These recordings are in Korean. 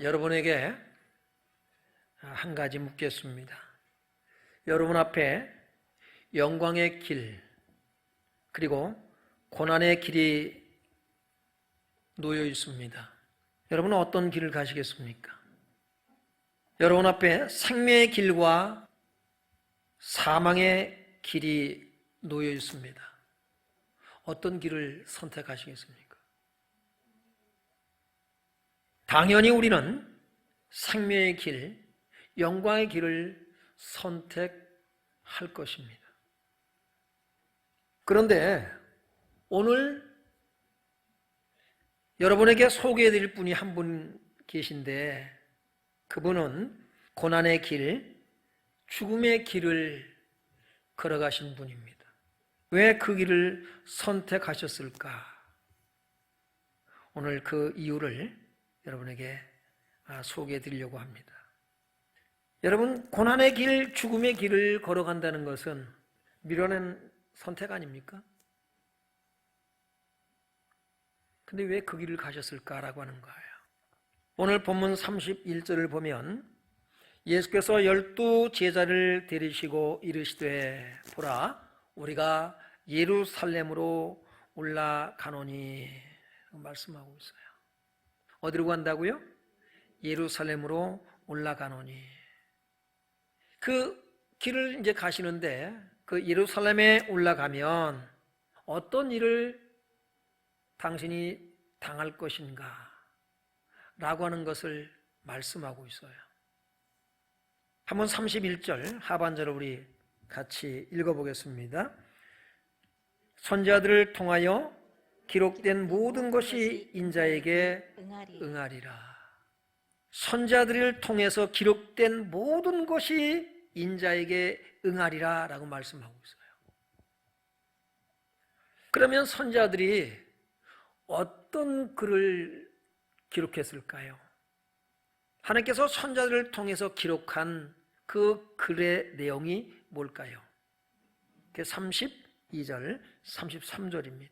여러분에게 한 가지 묻겠습니다. 여러분 앞에 영광의 길 그리고 고난의 길이 놓여 있습니다. 여러분은 어떤 길을 가시겠습니까? 여러분 앞에 생명의 길과 사망의 길이 놓여 있습니다. 어떤 길을 선택하시겠습니까? 당연히 우리는 생명의 길, 영광의 길을 선택할 것입니다. 그런데 오늘 여러분에게 소개해드릴 분이 한 분 계신데 그분은 고난의 길, 죽음의 길을 걸어가신 분입니다. 왜 그 길을 선택하셨을까? 오늘 그 이유를 여러분에게 소개해 드리려고 합니다. 여러분, 고난의 길, 죽음의 길을 걸어간다는 것은 미련한 선택 아닙니까? 근데 왜 그 길을 가셨을까라고 하는 거예요. 오늘 본문 31절을 보면 예수께서 12 제자를 데리시고 이르시되 보라 우리가 예루살렘으로 올라가노니 말씀하고 있어요. 어디로 간다고요? 예루살렘으로 올라가노니. 그 길을 이제 가시는데 그 예루살렘에 올라가면 어떤 일을 당신이 당할 것인가 라고 하는 것을 말씀하고 있어요. 한번 31절 하반절을 우리 같이 읽어보겠습니다. 선지자들을 통하여 기록된 모든 것이 인자에게 응하리라. 선지자들을 통해서 기록된 모든 것이 인자에게 응하리라 라고 말씀하고 있어요. 그러면 선지자들이 어떤 글을 기록했을까요? 하나님께서 선지자들을 통해서 기록한 그 글의 내용이 뭘까요? 32절, 33절입니다.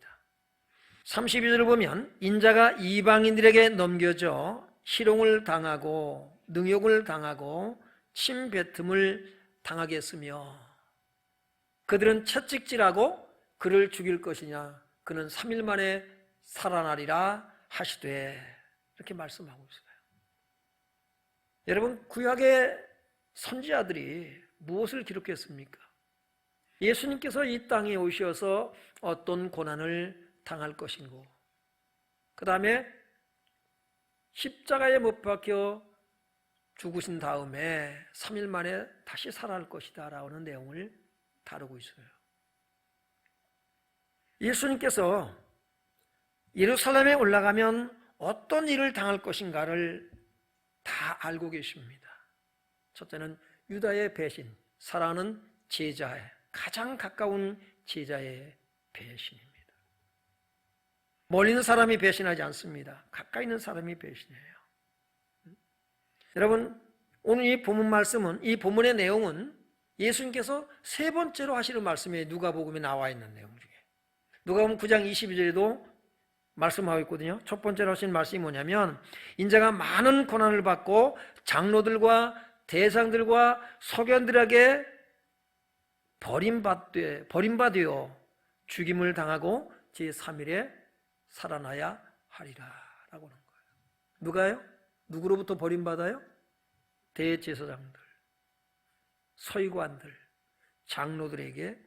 32절을 보면 인자가 이방인들에게 넘겨져 희롱을 당하고 능욕을 당하고 침뱉음을 당하게 했으며 그들은 채찍질하고 그를 죽일 것이냐 그는 3일 만에 살아나리라 하시되 이렇게 말씀하고 있어요. 여러분 구약의 선지자들이 무엇을 기록했습니까? 예수님께서 이 땅에 오셔서 어떤 고난을 당할 것인고 그 다음에 십자가에 못 박혀 죽으신 다음에 3일 만에 다시 살아날 것이다 라는 내용을 다루고 있어요. 예수님께서 예루살렘에 올라가면 어떤 일을 당할 것인가를 다 알고 계십니다. 첫째는 유다의 배신, 사랑하는 제자의 가장 가까운 제자의 배신입니다. 멀리 있는 사람이 배신하지 않습니다. 가까이 있는 사람이 배신해요. 여러분 오늘 이 본문 말씀은 이 본문의 내용은 예수님께서 세 번째로 하시는 말씀이 누가복음에 나와 있는 내용 중에 누가복음 9장 22절에도 말씀하고 있거든요. 첫 번째로 하신 말씀이 뭐냐면 인자가 많은 고난을 받고 장로들과 대상들과 서견들에게 버림받되어 죽임을 당하고 제3일에 살아나야 하리라 라고 하는 거예요. 누가요? 누구로부터 버림받아요? 대제사장들, 서기관들, 장로들에게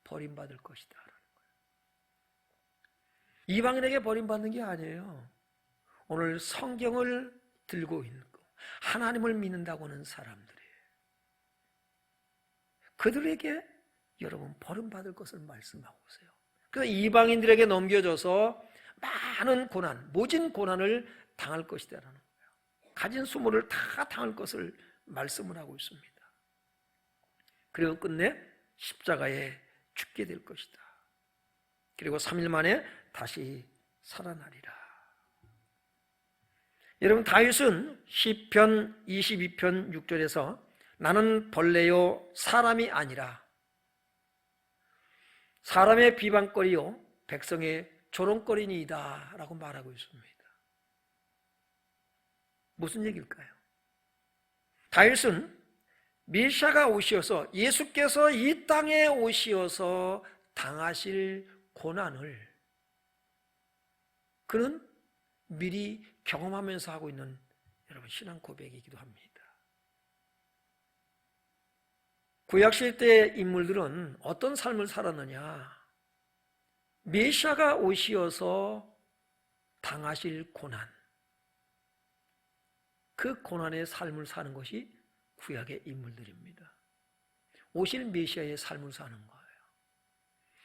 버림받을 것이다 라는 거예요. 이방인에게 버림받는 게 아니에요. 오늘 성경을 들고 있고 하나님을 믿는다고 하는 사람들이에요. 그들에게 여러분 버림받을 것을 말씀하고 있어요. 그래서 이방인들에게 넘겨져서 많은 고난, 모진 고난을 당할 것이다라는 거예요. 가진 수모를 다 당할 것을 말씀을 하고 있습니다. 그리고 끝내 십자가에 죽게 될 것이다. 그리고 3일 만에 다시 살아나리라. 여러분 다윗은 시편 22편 6절에서 나는 벌레요 사람이 아니라 사람의 비방거리요 백성의 조롱거리니이다 라고 말하고 있습니다. 무슨 얘기일까요? 다윗은 메시아가 오시어서, 예수께서 이 땅에 오시어서 당하실 고난을 그는 미리 경험하면서 하고 있는 여러분 신앙 고백이기도 합니다. 구약시대의 인물들은 어떤 삶을 살았느냐? 메시아가 오시어서 당하실 고난, 그 고난의 삶을 사는 것이 구약의 인물들입니다. 오실 메시아의 삶을 사는 거예요.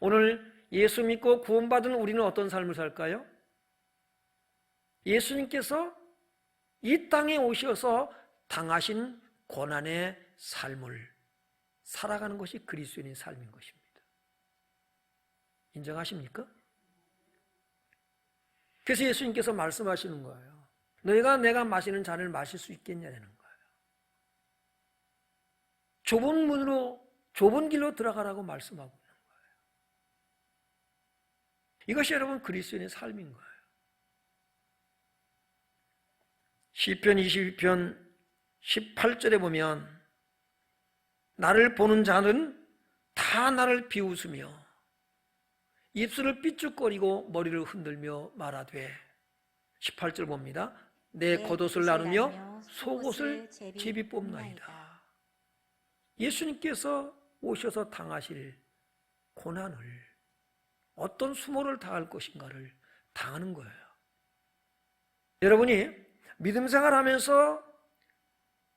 오늘 예수 믿고 구원받은 우리는 어떤 삶을 살까요? 예수님께서 이 땅에 오셔서 당하신 고난의 삶을 살아가는 것이 그리스도인의 삶인 것입니다. 인정하십니까? 그래서 예수님께서 말씀하시는 거예요. 너희가 내가 마시는 잔을 마실 수 있겠냐는 거예요. 좁은 문으로, 좁은 길로 들어가라고 말씀하고 있는 거예요. 이것이 여러분 그리스도인의 삶인 거예요. 시편 22편 18절에 보면 나를 보는 자는 다 나를 비웃으며 입술을 삐죽거리고 머리를 흔들며 말하되, 18절 봅니다. 내 겉옷을 나누며 속옷을 제비 뽑나이다. 예수님께서 오셔서 당하실 고난을, 어떤 수모를 당할 것인가를 당하는 거예요. 여러분이 믿음 생활하면서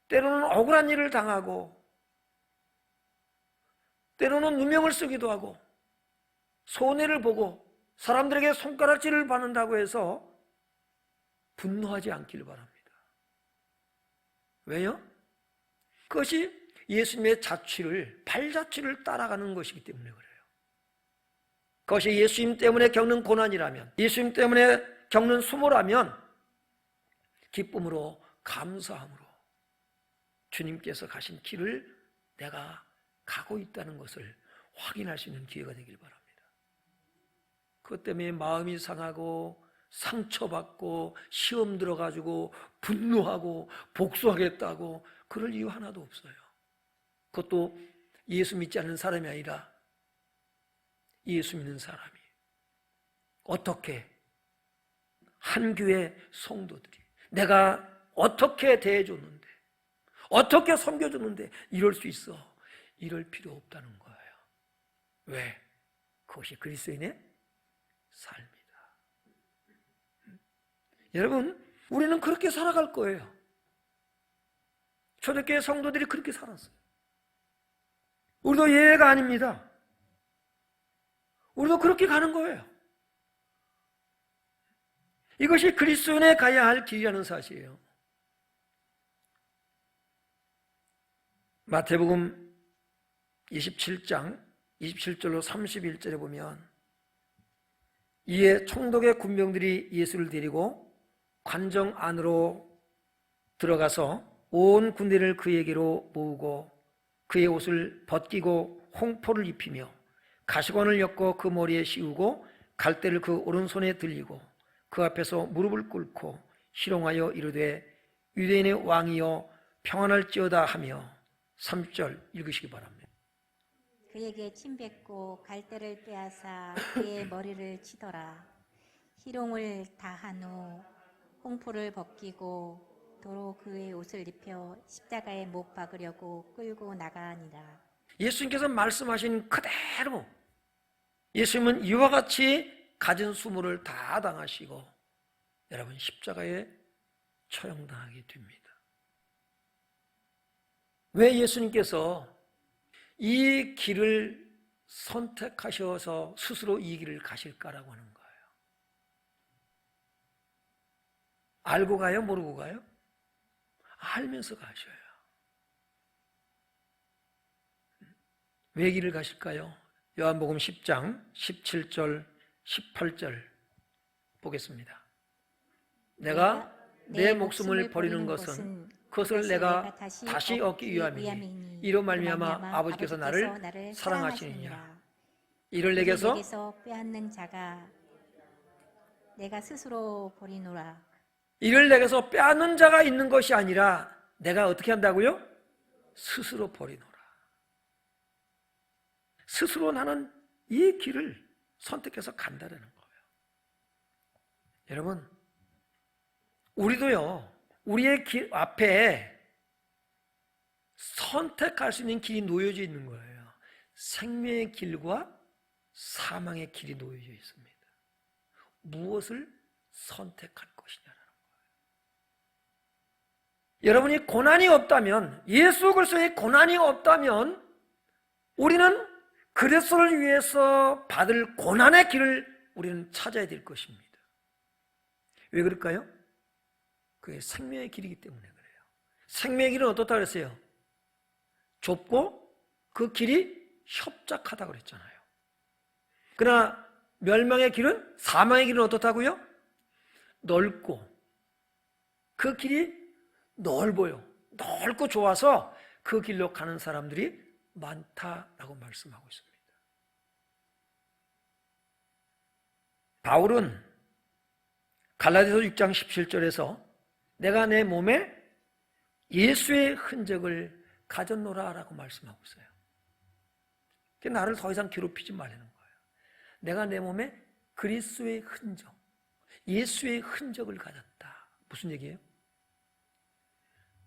때로는 억울한 일을 당하고 때로는 누명을 쓰기도 하고 손해를 보고 사람들에게 손가락질을 받는다고 해서 분노하지 않기를 바랍니다. 왜요? 그것이 예수님의 자취를, 발자취를 따라가는 것이기 때문에 그래요. 그것이 예수님 때문에 겪는 고난이라면, 예수님 때문에 겪는 수모라면 기쁨으로, 감사함으로 주님께서 가신 길을 내가 가고 있다는 것을 확인할 수 있는 기회가 되길 바랍니다. 그것 때문에 마음이 상하고 상처받고 시험 들어가지고 분노하고 복수하겠다고 그럴 이유 하나도 없어요. 그것도 예수 믿지 않는 사람이 아니라 예수 믿는 사람이 어떻게, 한 교회 성도들이 내가 어떻게 대해줬는데, 어떻게 섬겨줬는데 이럴 수 있어, 이럴 필요 없다는 거예요. 왜? 그것이 그리스도인의 삶이다. 여러분, 우리는 그렇게 살아갈 거예요. 초대교회 성도들이 그렇게 살았어요. 우리도 예외가 아닙니다. 우리도 그렇게 가는 거예요. 이것이 그리스도인에 가야 할 길이라는 사실이에요. 마태복음 27장 27절로 31절에 보면, 이에 총독의 군병들이 예수를 데리고 관정 안으로 들어가서 온 군대를 그에게로 모으고 그의 옷을 벗기고 홍포를 입히며 가시관을 엮어 그 머리에 씌우고 갈대를 그 오른손에 들리고 그 앞에서 무릎을 꿇고 희롱하여 이르되 유대인의 왕이여 평안할지어다 하며, 3절 읽으시기 바랍니다. 그에게 침뱉고 갈대를 빼앗아 그의 머리를 치더라. 희롱을 다한 후 홍포를 벗기고 도로 그의 옷을 입혀 십자가에 못 박으려고 끌고 나가니라. 예수님께서 말씀하신 그대로 예수님은 이와 같이 가진 수모를 다 당하시고 여러분 십자가에 처형당하게 됩니다. 왜 예수님께서 이 길을 선택하셔서 스스로 이 길을 가실까라고 하는 거예요. 알고 가요? 모르고 가요? 알면서 가셔요. 왜 이 길을 가실까요? 요한복음 10장 17절 18절 보겠습니다. 내가 내 목숨을 버리는 것은 그것을 내가 다시 얻기 위함이니 이로 말미암아 아버지께서 나를 사랑하시느니라. 이를 내게서 빼앗는 자가 내가 스스로 버리노라. 이를 내게서 빼앗는 자가 있는 것이 아니라 내가 어떻게 한다고요? 스스로 버리노라. 스스로 나는 이 길을 선택해서 간다는 거예요. 여러분, 우리도요, 우리의 길 앞에 선택할 수 있는 길이 놓여져 있는 거예요. 생명의 길과 사망의 길이 놓여져 있습니다. 무엇을 선택할 것이냐라는 거예요. 여러분이 고난이 없다면, 예수 그리스도의 고난이 없다면 우리는 그리스도를 위해서 받을 고난의 길을 우리는 찾아야 될 것입니다. 왜 그럴까요? 그게 생명의 길이기 때문에 그래요. 생명의 길은 어떻다 그랬어요? 좁고 그 길이 협착하다고 그랬잖아요. 그러나 멸망의 길은, 사망의 길은 어떻다고요? 넓고 그 길이 넓어요. 넓고 좋아서 그 길로 가는 사람들이 많다라고 말씀하고 있습니다. 바울은 갈라디아서 6장 17절에서 내가 내 몸에 예수의 흔적을 가졌노라라고 말씀하고 있어요. 나를 더 이상 괴롭히지 말라는 거예요. 내가 내 몸에 그리스도의 흔적, 예수의 흔적을 가졌다. 무슨 얘기예요?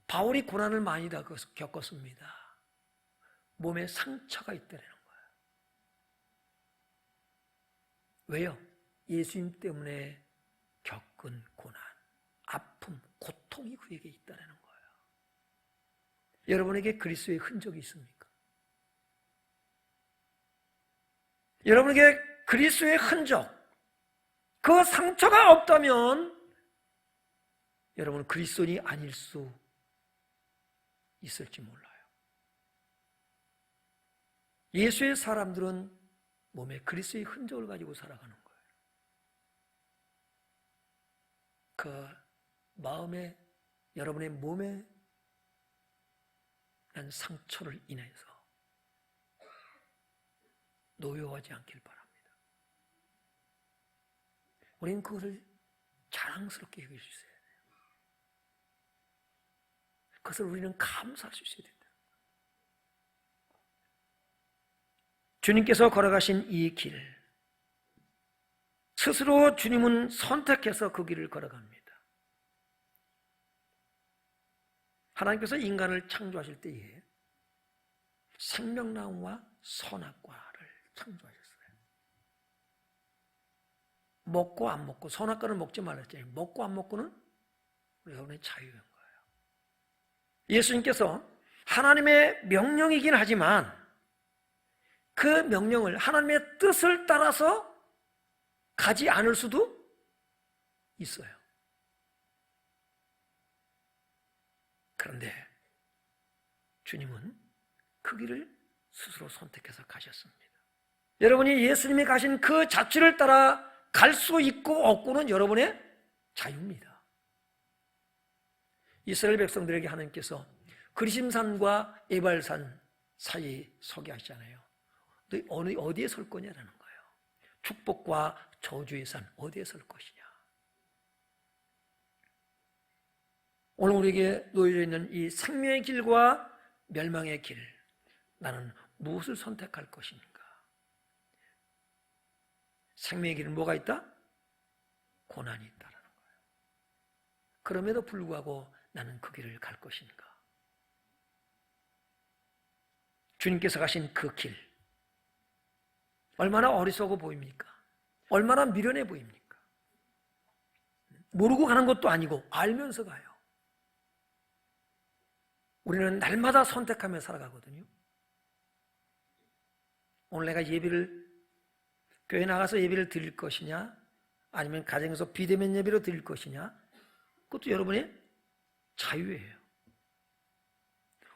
바울이 고난을 많이 겪었습니다. 몸에 상처가 있다는 거예요. 왜요? 예수님 때문에 겪은 고난, 아픔, 고통이 그에게 있다는 거예요. 여러분에게 그리스도의 흔적이 있습니까? 여러분에게 그리스도의 흔적, 그 상처가 없다면 여러분은 그리스도인이 아닐 수 있을지 몰라요. 예수의 사람들은 몸에 그리스도의 흔적을 가지고 살아가는 거예요. 그 마음에, 여러분의 몸에 난 상처를 인해서 노여워하지 않길 바랍니다. 우리는 그것을 자랑스럽게 여길 수 있어야 돼요. 그것을 우리는 감사할 수 있어야 된다. 주님께서 걸어가신 이 길, 스스로 주님은 선택해서 그 길을 걸어갑니다. 하나님께서 인간을 창조하실 때에 생명나무와 선악과를 창조하셨어요. 먹고 안 먹고, 선악과를 먹지 말았잖아요. 먹고 안 먹고는 우리 여러분의 자유인 거예요. 예수님께서 하나님의 명령이긴 하지만 그 명령을, 하나님의 뜻을 따라서 가지 않을 수도 있어요. 그런데 주님은 그 길을 스스로 선택해서 가셨습니다. 여러분이 예수님이 가신 그 자취를 따라 갈 수 있고 없고는 여러분의 자유입니다. 이스라엘 백성들에게 하나님께서 그리심산과 에발산 사이에 서게 하시잖아요. 너 어디에 설 거냐라는 거예요. 축복과 저주의 산 어디에 설 것이냐. 오늘 우리에게 놓여져 있는 이 생명의 길과 멸망의 길, 나는 무엇을 선택할 것인가? 생명의 길은 뭐가 있다? 고난이 있다는 거예요. 그럼에도 불구하고 나는 그 길을 갈 것인가? 주님께서 가신 그 길, 얼마나 어리석어 보입니까? 얼마나 미련해 보입니까? 모르고 가는 것도 아니고 알면서 가요. 우리는 날마다 선택하며 살아가거든요. 오늘 내가 교회 나가서 예배를 드릴 것이냐, 아니면 가정에서 비대면 예배로 드릴 것이냐, 그것도 여러분의 자유예요.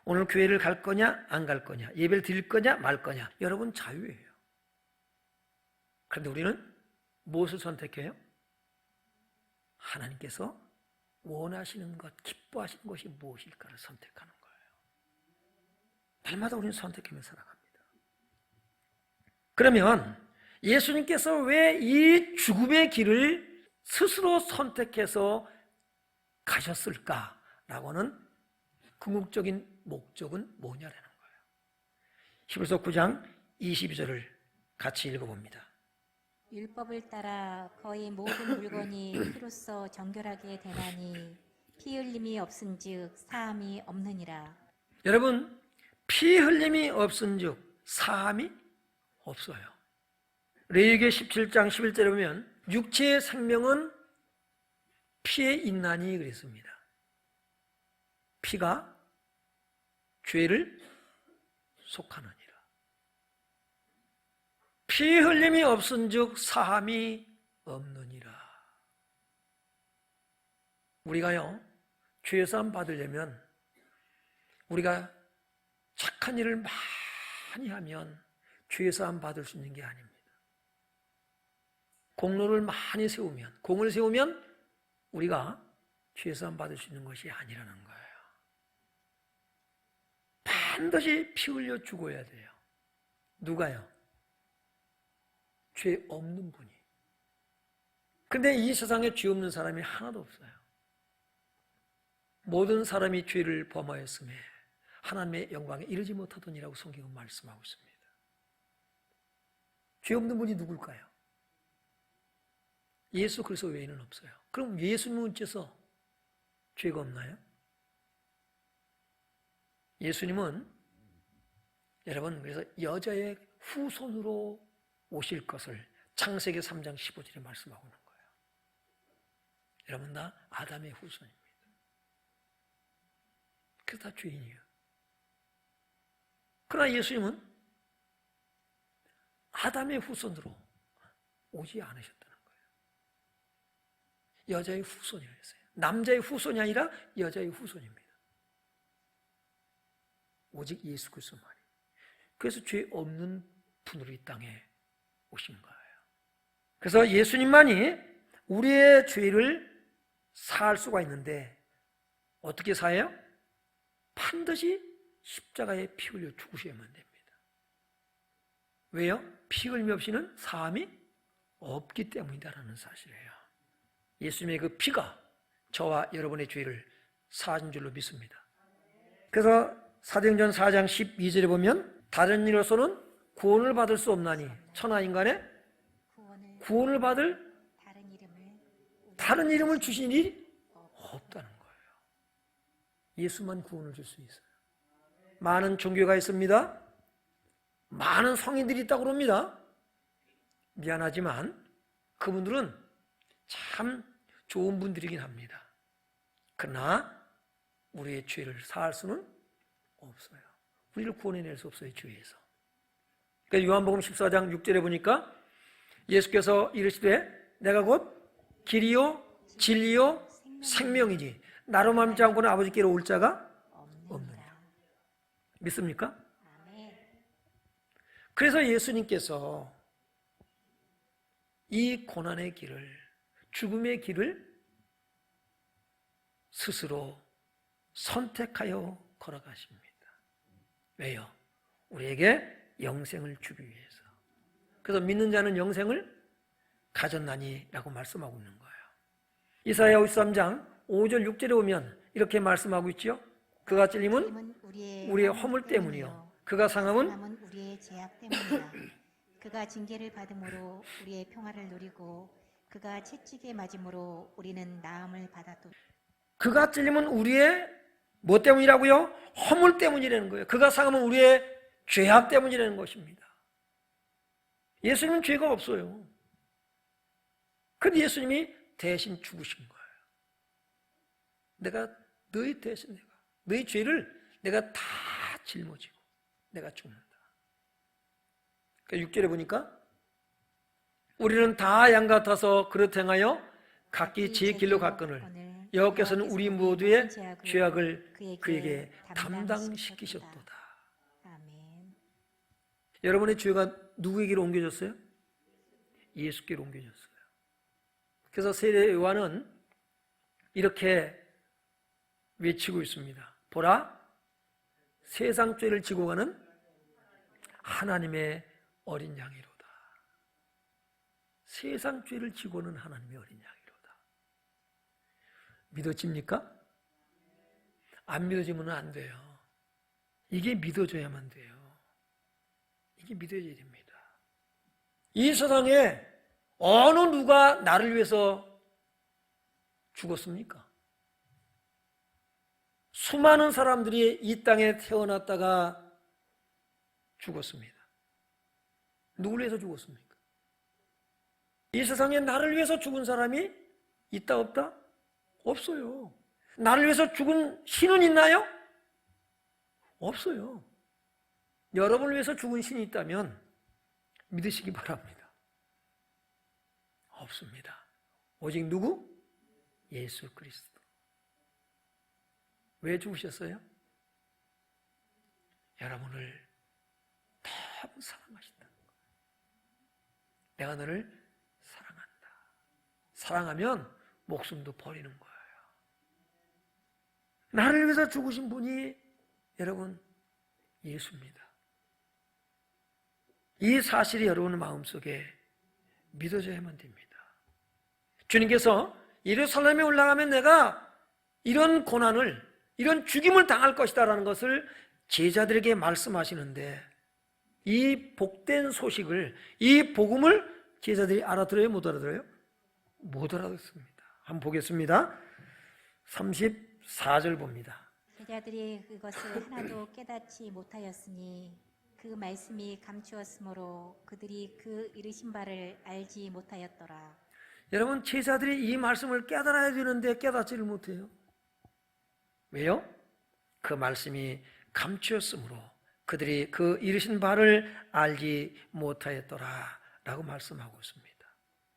오늘 교회를 갈 거냐, 안 갈 거냐, 예배를 드릴 거냐, 말 거냐, 여러분 자유예요. 그런데 우리는 무엇을 선택해요? 하나님께서 원하시는 것, 기뻐하시는 것이 무엇일까를 선택하는 거예요. 날마다 우리는 선택하며 살아갑니다. 그러면 예수님께서 왜 이 죽음의 길을 스스로 선택해서 가셨을까라고 하는 궁극적인 목적은 뭐냐라는 거예요. 히브리서 9장 22절을 같이 읽어봅니다. 율법을 따라 거의 모든 물건이 피로써 정결하게 되나니 피 흘림이 없은즉 사함이 없느니라. 여러분, 피 흘림이 없은즉 사함이 없어요. 레위기 17장 11절에 보면 육체의 생명은 피에 있나니 그랬습니다. 피가 죄를 속하느니라. 피 흘림이 없은즉 사함이 없느니라. 우리가요, 죄사함 받으려면 우리가 착한 일을 많이 하면 죄사함 받을 수 있는 게 아닙니다. 공로를 많이 세우면, 공을 세우면 우리가 죄사함 받을 수 있는 것이 아니라는 거예요. 반드시 피 흘려 죽어야 돼요. 누가요? 죄 없는 분이. 근데 이 세상에 죄 없는 사람이 하나도 없어요. 모든 사람이 죄를 범하였음에 하나님의 영광에 이르지 못하더니라고 성경은 말씀하고 있습니다. 죄 없는 분이 누굴까요? 예수 그리스도 외에는 없어요. 그럼 예수님은 어째서 죄가 없나요? 예수님은 여러분 그래서 여자의 후손으로 오실 것을 창세기 3장 15절에 말씀하고 있는 거예요. 여러분 다 아담의 후손입니다. 그래서 다 죄인이에요. 그러나 예수님은 아담의 후손으로 오지 않으셨다는 거예요. 여자의 후손이라고 했어요. 남자의 후손이 아니라 여자의 후손입니다. 오직 예수 그리스도만이. 그래서 죄 없는 분으로 이 땅에 오신 거예요. 그래서 예수님만이 우리의 죄를 사할 수가 있는데 어떻게 사해요? 반드시 십자가에 피 흘려 죽으셔야만 됩니다. 왜요? 피 흘림 없이는 사함이 없기 때문이다라는 사실이에요. 예수님의 그 피가 저와 여러분의 죄를 사하신 줄로 믿습니다. 그래서 사도행전 4장 12절에 보면 다른 이로서는 구원을 받을 수 없나니 천하인간의 구원을 받을 다른 이름을 주신 일이 없다는 거예요. 예수만 구원을 줄 수 있어요. 많은 종교가 있습니다. 많은 성인들이 있다고 그럽니다. 미안하지만 그분들은 참 좋은 분들이긴 합니다. 그러나 우리의 죄를 사할 수는 없어요. 우리를 구원해낼 수 없어요, 죄에서. 그러니까 요한복음 14장 6절에 보니까 예수께서 이르시되 내가 곧 길이요 진리요 생명이니 나로 맘지 않고는 아버지께로 올 자가 없느니라. 믿습니까? 그래서 예수님께서 이 고난의 길을, 죽음의 길을 스스로 선택하여 걸어가십니다. 왜요? 우리에게 영생을 주기 위해서. 그래서 믿는 자는 영생을 가졌나니라고 말씀하고 있는 거예요. 이사야 53장 5절 6절에 오면 이렇게 말씀하고 있죠. 그가 찔림은 우리의 허물 때문이요 그가 상함은 우리의 죄악 때문이라. 그가 징계를 받음으로 우리의 평화를 누리고 그가 채찍에 맞음으로 우리는 나음을 받았도. 그가 찔림은 우리의 뭐 때문이라고요? 허물 때문이라는 거예요. 그가 상함은 우리의 죄악 때문이라는 것입니다. 예수님은 죄가 없어요. 그런데 예수님이 대신 죽으신 거예요. 내가 너희 대신 너희 죄를 내가 다 짊어지고 내가 죽는다. 그러니까 6절에 보니까 우리는 다 양 같아서 그릇 행하여 각기 제 길로 갔거늘 여호와께서는 우리 모두의 죄악을 그에게 담당시키셨도다. 아멘. 여러분의 죄가 누구에게로 옮겨졌어요? 예수께로 옮겨졌어요. 그래서 세례 요한은 이렇게 외치고 있습니다. 보라, 세상 죄를 지고 가는 하나님의 어린 양이로다. 세상 죄를 지고는 하나님의 어린 양이로다. 믿어집니까? 안 믿어지면 안 돼요. 이게 믿어져야만 돼요. 이게 믿어져야 됩니다. 이 세상에 어느 누가 나를 위해서 죽었습니까? 수많은 사람들이 이 땅에 태어났다가 죽었습니다. 누굴 위해서 죽었습니까? 이 세상에 나를 위해서 죽은 사람이 있다 없다? 없어요. 나를 위해서 죽은 신은 있나요? 없어요. 여러분을 위해서 죽은 신이 있다면 믿으시기 바랍니다. 없습니다. 오직 누구? 예수 그리스도. 왜 죽으셨어요? 여러분을 너무 사랑하신다. 내가 너를 사랑한다. 사랑하면 목숨도 버리는 거예요. 나를 위해서 죽으신 분이 여러분 예수입니다. 이 사실이 여러분의 마음속에 믿어져야만 됩니다. 주님께서 예루살렘에 올라가면 내가 이런 고난을, 이런 죽임을 당할 것이다라는 것을 제자들에게 말씀하시는데 이 복된 소식을, 이 복음을 제자들이 알아들어요? 못 알아들어요? 못 알아듣습니다. 한번 보겠습니다. 34절 봅니다. 제자들이 그것을 하나도 깨닫지 못하였으니 그 말씀이 감추었으므로 그들이 그 이르신 바를 알지 못하였더라. 여러분, 제자들이 이 말씀을 깨달아야 되는데 깨닫지를 못해요. 왜요? 그 말씀이 감추었으므로 그들이 그 이르신 바를 알지 못하였더라 라고 말씀하고 있습니다.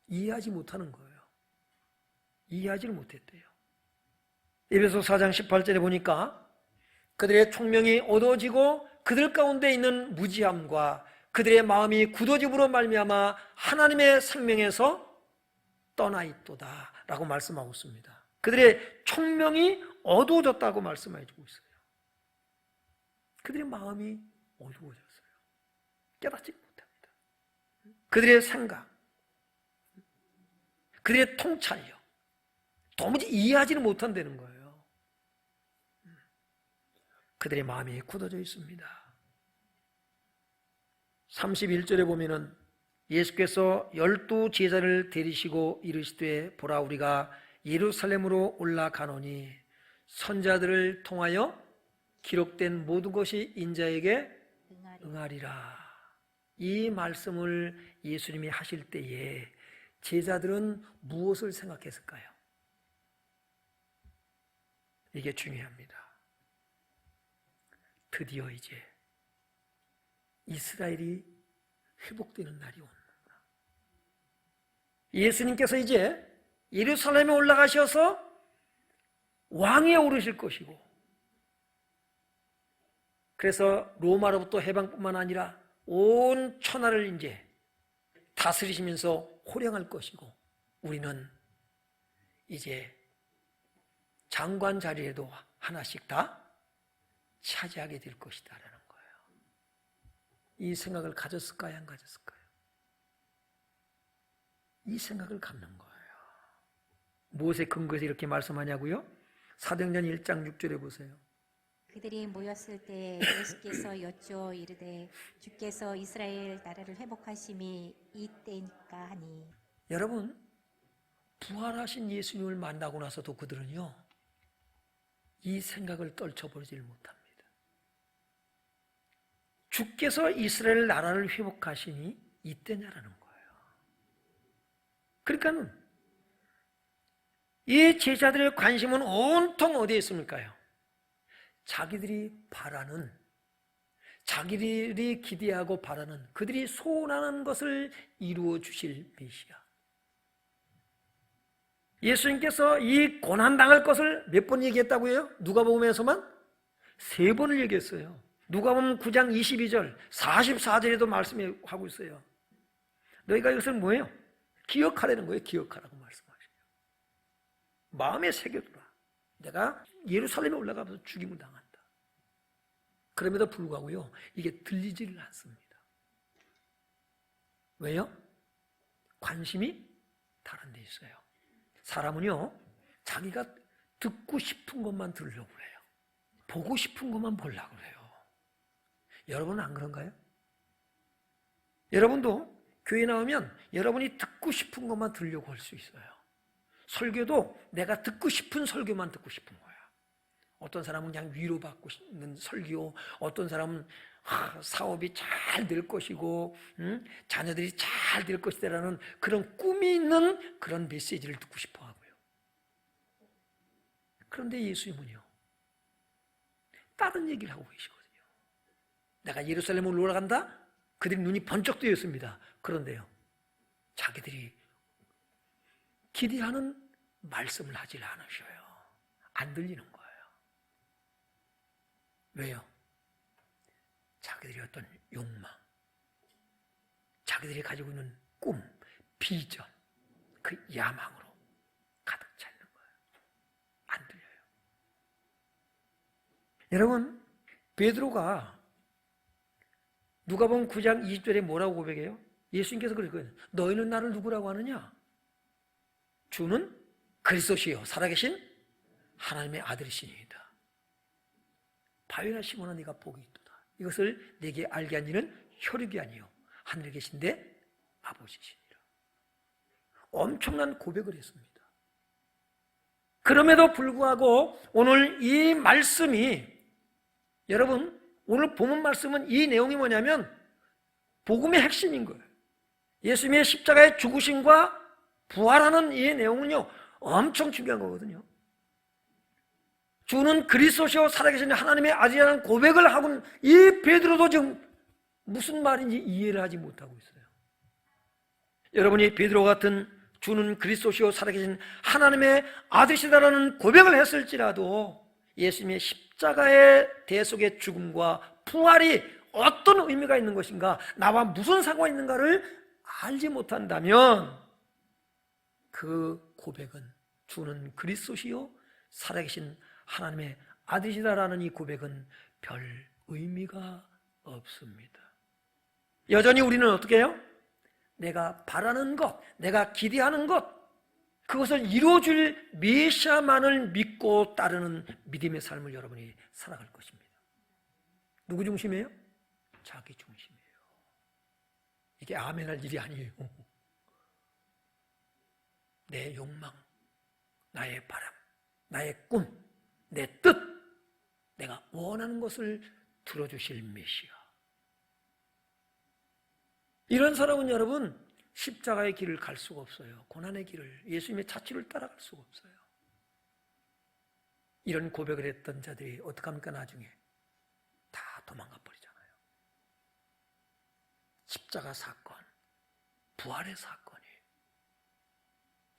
이해하지 못하는 거예요. 이해하지를 못했대요. 에베소 4장 18절에 보니까 그들의 총명이 어두워지고 그들 가운데 있는 무지함과 그들의 마음이 굳어짐으로 말미암아 하나님의 생명에서 떠나 있도다 라고 말씀하고 있습니다. 그들의 총명이 어두워졌다고 말씀해주고 있어요. 그들의 마음이 어두워졌어요. 깨닫지 못합니다. 그들의 생각, 그들의 통찰력, 도무지 이해하지는 못한다는 거예요. 그들의 마음이 굳어져 있습니다. 31절에 보면은 예수께서 12 제자를 데리시고 이르시되 보라 우리가 예루살렘으로 올라가노니 선자들을 통하여 기록된 모든 것이 인자에게 응하리라. 이 말씀을 예수님이 하실 때에 제자들은 무엇을 생각했을까요? 이게 중요합니다. 드디어 이제 이스라엘이 회복되는 날이 오는구나. 예수님께서 이제 예루살렘에 올라가셔서 왕위에 오르실 것이고, 그래서 로마로부터 해방뿐만 아니라 온 천하를 이제 다스리시면서 호령할 것이고, 우리는 이제 장관 자리에도 하나씩 다 차지하게 될 것이다 라는 거예요. 이 생각을 가졌을까요? 안 가졌을까요? 이 생각을 갖는 거예요. 무엇에 근거해서 이렇게 말씀하냐고요? 사도행전 1장 6절에 보세요. 그들이 모였을 때 예수께서 여쭈어 이르되 주께서 이스라엘 나라를 회복하심이 이때니까 하니. 여러분, 부활하신 예수님을 만나고 나서도 그들은요, 이 생각을 떨쳐버리질 못합니다. 주께서 이스라엘 나라를 회복하시니 이때냐라는 거예요. 그러니까 이 제자들의 관심은 온통 어디에 있습니까요? 자기들이 바라는, 자기들이 기대하고 바라는, 그들이 소원하는 것을 이루어 주실 메시아. 예수님께서 이 고난당할 것을 몇 번 얘기했다고요? 누가복음에서만 3번을 얘기했어요. 누가복음 9장 22절, 44절에도 말씀하고 있어요. 너희가 이것을 뭐예요? 기억하라는 거예요. 기억하라고 말씀하셔요. 마음에 새겨두라. 내가 예루살렘에 올라가서 죽임을 당한다. 그럼에도 불구하고요, 이게 들리지를 않습니다. 왜요? 관심이 다른 데 있어요. 사람은요, 자기가 듣고 싶은 것만 들으려고 그래요. 보고 싶은 것만 보려고 그래요. 여러분은 안 그런가요? 여러분도 교회 나오면 여러분이 듣고 싶은 것만 들으려고 할 수 있어요. 설교도 내가 듣고 싶은 설교만 듣고 싶은 거야. 어떤 사람은 그냥 위로받고 싶은 설교, 어떤 사람은 사업이 잘 될 것이고 자녀들이 잘 될 것이라는 그런 꿈이 있는 그런 메시지를 듣고 싶어 하고요. 그런데 예수님은요, 다른 얘기를 하고 계시거든요. 내가 예루살렘으로 올라간다? 그들이 눈이 번쩍 뜨였습니다. 그런데요, 자기들이 기대하는 말씀을 하질 않으셔요. 안 들리는 거예요. 왜요? 자기들이 어떤 욕망, 자기들이 가지고 있는 꿈, 비전, 그 야망으로 가득 차 있는 거예요. 안 들려요. 여러분, 베드로가 누가복음 9장 20절에 뭐라고 고백해요? 예수님께서 그러거든요. 너희는 나를 누구라고 하느냐? 주는 그리스도시요 살아계신 하나님의 아들이시니이다. 바위나 시몬아 네가 복이 있도다. 이것을 내게 알게 한 이는 혈육이 아니요 하늘에 계신데 아버지시니라. 엄청난 고백을 했습니다. 그럼에도 불구하고 오늘 이 말씀이, 여러분 오늘 본문 말씀은 이 내용이 뭐냐면 복음의 핵심인 거예요. 예수님의 십자가의 죽으심과 부활하는 이 내용은요 엄청 중요한 거거든요. 주는 그리스도시요 살아계신 하나님의 아들이라는 고백을 하고는 이 베드로도 지금 무슨 말인지 이해를 하지 못하고 있어요. 여러분이 베드로 같은 주는 그리스도시요 살아계신 하나님의 아들이시다라는 고백을 했을지라도 예수님의 십자가의 대속의 죽음과 부활이 어떤 의미가 있는 것인가, 나와 무슨 상관이 있는가를 알지 못한다면 그 고백은 주는 그리스도시요 살아계신 하나님의 아들이시다라는 이 고백은 별 의미가 없습니다. 여전히 우리는 어떻게 해요? 내가 바라는 것, 내가 기대하는 것, 그것을 이루어줄 메시아만을 믿고 따르는 믿음의 삶을 여러분이 살아갈 것입니다. 누구 중심이에요? 자기 중심이에요. 이게 아멘할 일이 아니에요. 내 욕망, 나의 바람, 나의 꿈, 내 뜻, 내가 원하는 것을 들어주실 메시아. 이런 사람은 여러분 십자가의 길을 갈 수가 없어요. 고난의 길을, 예수님의 자취를 따라갈 수가 없어요. 이런 고백을 했던 자들이 어떡합니까? 나중에 다 도망가 버리잖아요. 십자가 사건, 부활의 사건이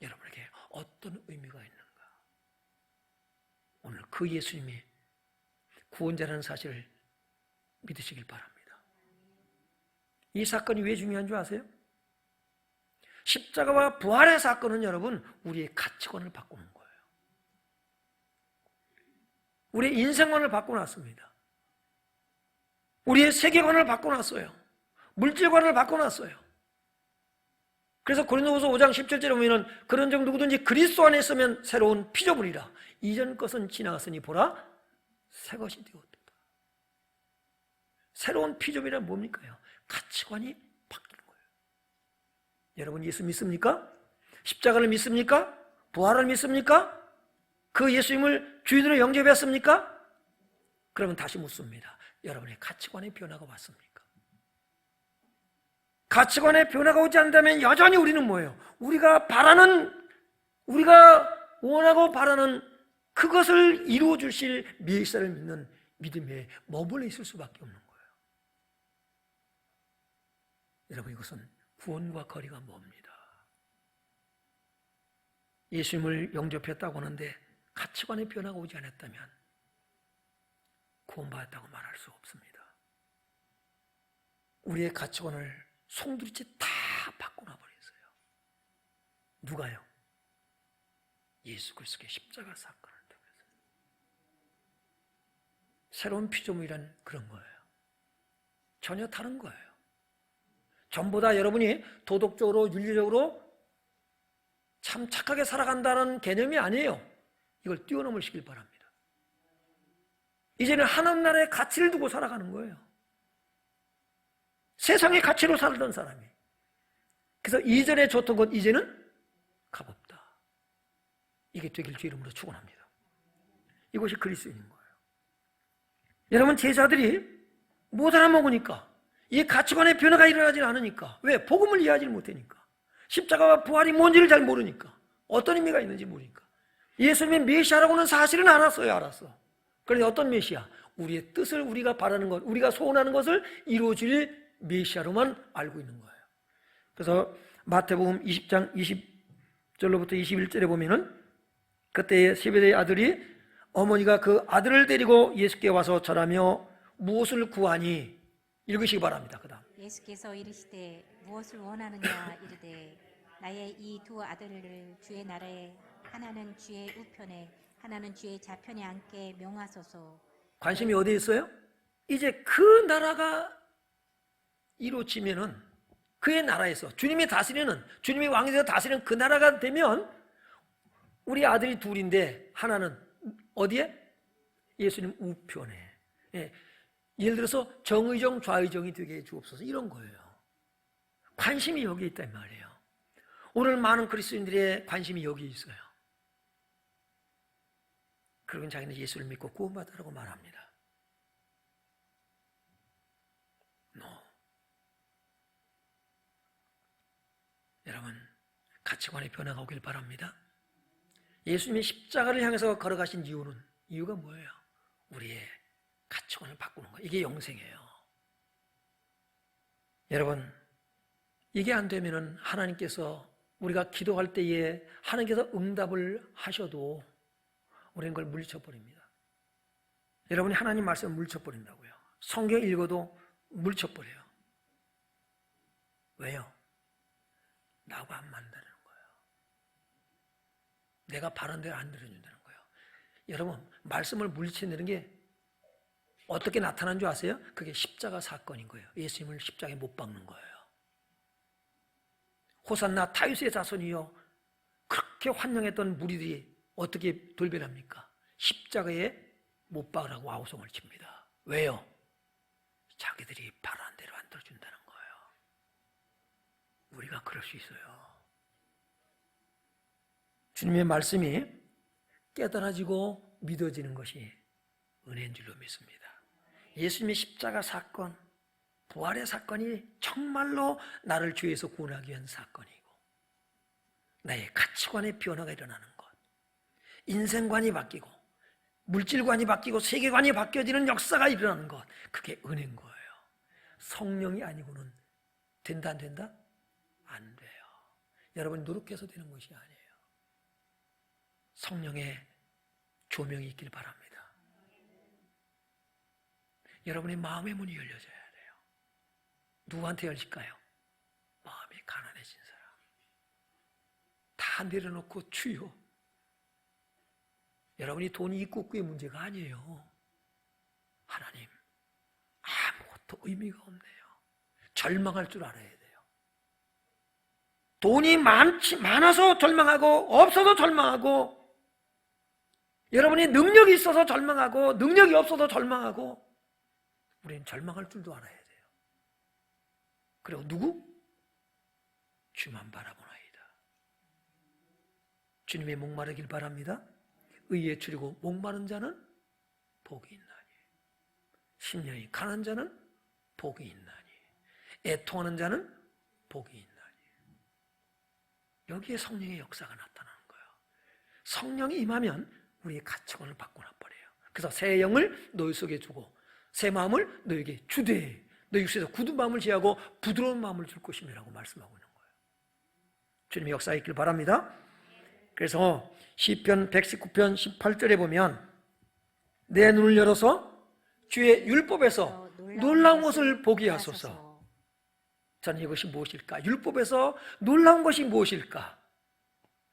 여러분에게 어떤 의미가 있는가? 오늘 그 예수님이 구원자라는 사실을 믿으시길 바랍니다. 이 사건이 왜 중요한 줄 아세요? 십자가와 부활의 사건은 여러분 우리의 가치관을 바꾸는 거예요. 우리의 인생관을 바꿔놨습니다. 우리의 세계관을 바꿔놨어요. 물질관을 바꿔놨어요. 그래서 고린도후서 5장 17절에 보면 그런 적 누구든지 그리스도 안에 있으면 새로운 피조물이라. 이전 것은 지나갔으니 보라 새 것이 되었다. 새로운 피조물이란 뭡니까요? 가치관이 바뀌는 거예요. 여러분 예수 믿습니까? 십자가를 믿습니까? 부활을 믿습니까? 그 예수님을 주인으로 영접했습니까? 그러면 다시 묻습니다. 여러분의 가치관의 변화가 왔습니까? 가치관의 변화가 오지 않는다면 여전히 우리는 뭐예요? 우리가 원하고 바라는 그것을 이루어 주실 메시아를 믿는 믿음에 머물러 있을 수밖에 없는 거예요. 여러분 이것은 구원과 거리가 멉니다. 예수님을 영접했다고 하는데 가치관의 변화가 오지 않았다면 구원받았다고 말할 수 없습니다. 우리의 가치관을 송두리째 다 바꿔놔 버렸어요. 누가요? 예수 그리스도의 십자가 사건을 통해서. 새로운 피조물이란 그런 거예요. 전혀 다른 거예요. 전부 다 여러분이 도덕적으로 윤리적으로 참 착하게 살아간다는 개념이 아니에요. 이걸 뛰어넘으시길 바랍니다. 이제는 하나님 나라의 가치를 두고 살아가는 거예요. 세상의 가치로 살던 사람이. 그래서 이전에 줬던 것 이제는 값없다. 이게 되길 주 이름으로 축원합니다. 이것이 그리스도인인 거예요. 여러분, 제자들이 못 알아먹으니까, 이 가치관의 변화가 일어나지 않으니까. 왜? 복음을 이해하지 못하니까. 십자가와 부활이 뭔지를 잘 모르니까. 어떤 의미가 있는지 모르니까. 예수님의 메시아라고는 사실은 알았어. 그런데 어떤 메시아? 우리의 뜻을 우리가 바라는 것, 우리가 소원하는 것을 이루어질 메시아로만 알고 있는 거예요. 그래서 마태복음 20장 20절로부터 21절에 보면은 그때 세베대의 아들이 어머니가 그 아들을 데리고 예수께 와서 절하며 무엇을 구하니? 읽으시기 바랍니다. 그 다음. 예수께서 이르시되 무엇을 원하느냐 이르되 나의 이 두 아들을 주의 나라에 하나는 주의 우편에 하나는 주의 좌편에 앉게 명하소서. 관심이 어디에 있어요? 이제 그 나라가 이루어지면은 그의 나라에서 주님이 다스리는, 주님이 왕이 되어 다스리는 그 나라가 되면 우리 아들이 둘인데 하나는 어디에? 예수님 우편에. 예. 예를 들어서 정의정 좌의정이 되게 해 주옵소서, 이런 거예요. 관심이 여기에 있단 말이에요. 오늘 많은 그리스도인들의 관심이 여기에 있어요. 그러면 자기는 예수를 믿고 구원받으라고 말합니다. 여러분, 가치관의 변화가 오길 바랍니다. 예수님이 십자가를 향해서 걸어가신 이유가 뭐예요? 우리의 가치관을 바꾸는 거예요. 이게 영생이에요. 여러분, 이게 안 되면은 하나님께서 우리가 기도할 때에 하나님께서 응답을 하셔도 우리는 그걸 물리쳐버립니다. 여러분이 하나님 말씀을 물리쳐버린다고요. 성경 읽어도 물리쳐버려요. 왜요? 나하고 안 맞는다는 거예요. 내가 바른 대로 안 들어준다는 거예요. 여러분, 말씀을 물리친다는 게 어떻게 나타난 줄 아세요? 그게 십자가 사건인 거예요. 예수님을 십자가에 못 박는 거예요. 호산나 타유스의 자손이요, 그렇게 환영했던 무리들이 어떻게 돌변합니까? 십자가에 못 박으라고 아우성을 칩니다. 왜요? 자기들이 바른 대로 안 들어준다는 거예요. 우리가 그럴 수 있어요. 주님의 말씀이 깨달아지고 믿어지는 것이 은혜인 줄로 믿습니다. 예수님의 십자가 사건, 부활의 사건이 정말로 나를 죄에서 구원하기 위한 사건이고, 나의 가치관의 변화가 일어나는 것, 인생관이 바뀌고 물질관이 바뀌고 세계관이 바뀌어지는 역사가 일어나는 것, 그게 은혜인 거예요. 성령이 아니고는 된다 안 된다? 안 돼요. 여러분, 노력해서 되는 것이 아니에요. 성령의 조명이 있길 바랍니다. 여러분의 마음의 문이 열려져야 돼요. 누구한테 열릴까요? 마음이 가난해진 사람. 다 내려놓고 주여. 여러분이 돈이 있고 없고의 문제가 아니에요. 하나님, 아무것도 의미가 없네요. 절망할 줄 알아야 돼요. 돈이 많아서 절망하고 없어도 절망하고, 여러분이 능력이 있어서 절망하고 능력이 없어도 절망하고, 우리는 절망할 줄도 알아야 돼요. 그리고 누구? 주만 바라보나이다. 주님의 목마르길 바랍니다. 의에 추리고 목마른 자는 복이 있나니, 심령이 가난한 자는 복이 있나니, 애통하는 자는 복이 있나니. 여기에 성령의 역사가 나타나는 거예요. 성령이 임하면 우리의 가치관을 바꾸나 버려요. 그래서 새 영을 너희 속에 주고 새 마음을 너에게 주되 너희 육체에서 굳은 마음을 제하고 부드러운 마음을 줄 것임이라고 말씀하고 있는 거예요. 주님의 역사에 있길 바랍니다. 그래서 시편 119편 18절에 보면 내 눈을 열어서 주의 율법에서 놀라운 것을 보게 하소서. 저는 이것이 무엇일까? 율법에서 놀라운 것이 무엇일까?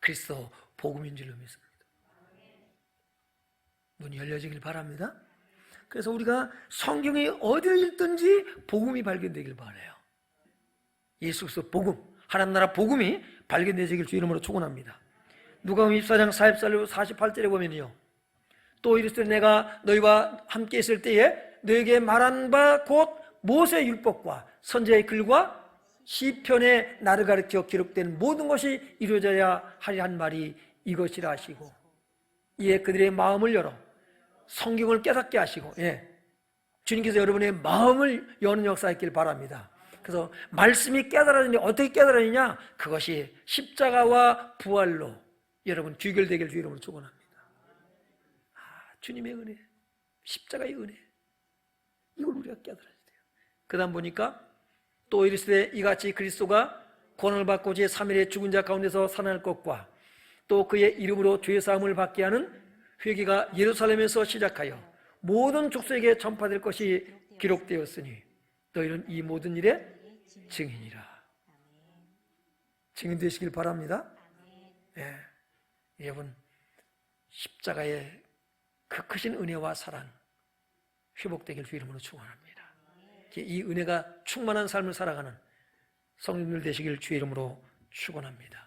그리스도 복음인 줄로 믿습니다. 눈이 열려지길 바랍니다. 그래서 우리가 성경이 어디를 읽든지 복음이 발견되길 바라요. 예수 그리스도 복음, 하나님 나라 복음이 발견되길 주 이름으로 축원합니다. 누가복음 24장 48절에 보면요, 또 이르시되 내가 너희와 함께 있을 때에 너에게 말한 바 곧 모세 율법과 선지자의 글과 시편에 나를 가르쳐 기록된 모든 것이 이루어져야 하리 한 말이 이것이라 하시고, 이에 그들의 마음을 열어 성경을 깨닫게 하시고, 주님께서 여러분의 마음을 여는 역사 있길 바랍니다. 그래서 말씀이 깨달아지냐, 어떻게 깨달아지냐? 그것이 십자가와 부활로 여러분 귀결되길 주 이름으로 축원합니다. 주님의 은혜, 십자가의 은혜, 이걸 우리가 깨달아야 돼요. 그 다음 보니까 또 이르시되 이같이 그리스도가 고난을 받고 제3일에 죽은 자 가운데서 살아날 것과 또 그의 이름으로 죄사함을 받게 하는 회개가 예루살렘에서 시작하여 모든 족속에게 전파될 것이 기록되었으니 너희는 이 모든 일의 증인이라. 증인 되시길 바랍니다. 여러분, 십자가의 그 크신 은혜와 사랑 회복되길 주 이름으로 축원합니다. 이 은혜가 충만한 삶을 살아가는 성도들 되시길 주 이름으로 축원합니다.